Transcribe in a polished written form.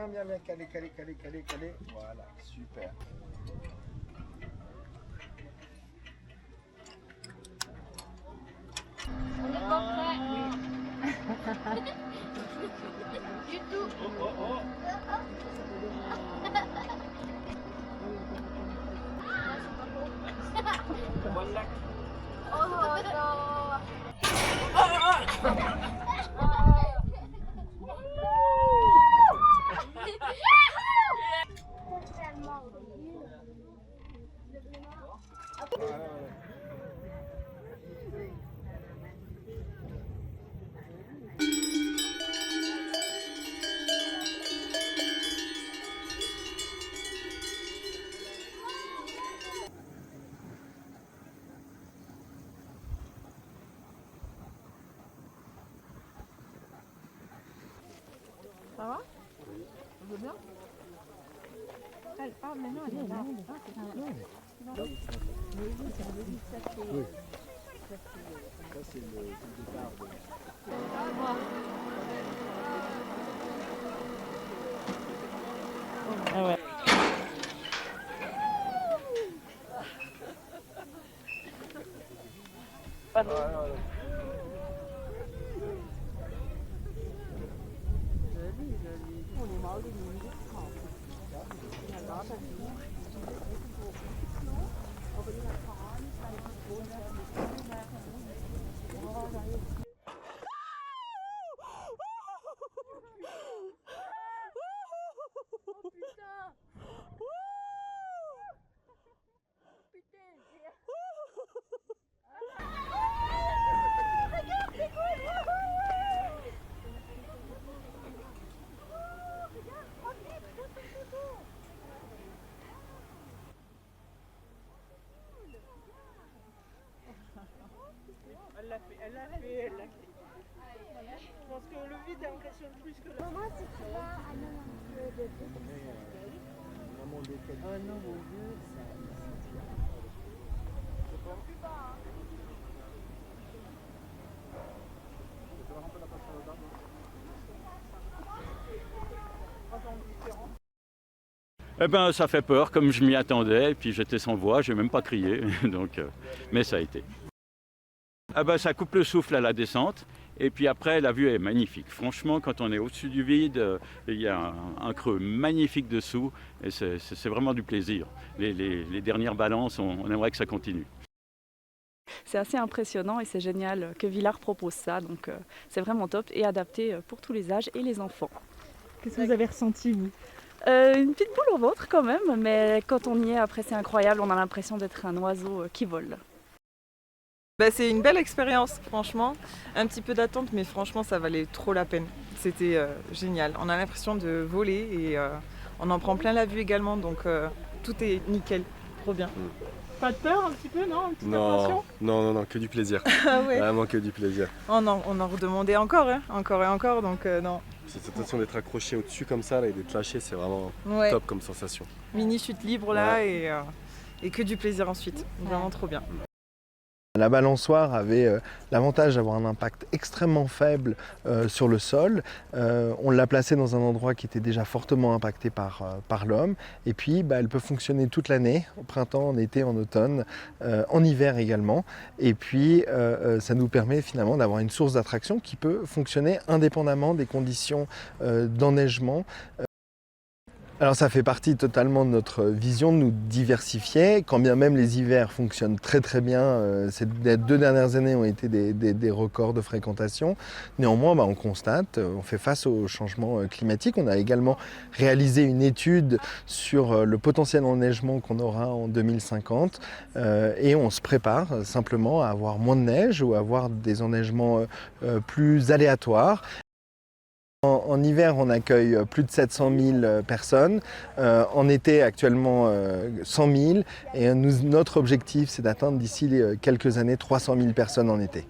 Bien, calé, calé, calé, calé, calé. Voilà, super. On n'est pas prêt. Du tout. Oh, oh, oh. Voilà. Oh non. Ça va? Ça va bien? Ah, mais non, elle est là. Ah, c'est un... Oui. Ça, c'est le départ de... Ah ouais. Pas de... Elle l'a fait. Je pense que le vide impressionne plus que le... Maman, si tu vas à Nantes de Ah non, mon Dieu, ça... Eh ben, ça fait peur, comme je m'y attendais, et puis j'étais sans voix, j'ai même pas crié, donc, mais ça a été. Ah ben, ça coupe le souffle à la descente, et puis après, la vue est magnifique. Franchement, quand on est au-dessus du vide, il y a un creux magnifique dessous, et c'est vraiment du plaisir. Les dernières balances, on aimerait que ça continue. C'est assez impressionnant et c'est génial que Villars propose ça, donc c'est vraiment top et adapté pour tous les âges et les enfants. Qu'est-ce que vous avez ressenti, vous? Une petite boule au ventre quand même, mais quand on y est, après c'est incroyable, on a l'impression d'être un oiseau qui vole. Bah, c'est une belle expérience, franchement. Un petit peu d'attente, mais franchement, ça valait trop la peine. C'était génial. On a l'impression de voler et on en prend plein la vue également, donc tout est nickel, trop bien. Pas de peur un petit peu, non? Une petite appréhension? Non, que du plaisir. Ah ouais. Vraiment que du plaisir. On en redemandait encore, hein, encore et encore, donc non. Cette sensation d'être accroché au-dessus comme ça là, et d'être lâché, c'est vraiment Ouais. top comme sensation. Mini chute libre là et que du plaisir ensuite. Vraiment trop bien. La balançoire avait l'avantage d'avoir un impact extrêmement faible sur le sol. On l'a placée dans un endroit qui était déjà fortement impacté par l'homme. Et puis elle peut fonctionner toute l'année, au printemps, en été, en automne, en hiver également. Et puis ça nous permet finalement d'avoir une source d'attraction qui peut fonctionner indépendamment des conditions d'enneigement. Alors ça fait partie totalement de notre vision de nous diversifier, quand bien même les hivers fonctionnent très très bien. Ces 2 dernières années ont été des records de fréquentation. Néanmoins, on constate, on fait face au changement climatique. On a également réalisé une étude sur le potentiel enneigement qu'on aura en 2050 et on se prépare simplement à avoir moins de neige ou à avoir des enneigements plus aléatoires. En hiver, on accueille plus de 700 000 personnes. En été, actuellement, 100 000. Et notre objectif, c'est d'atteindre d'ici quelques années 300 000 personnes en été.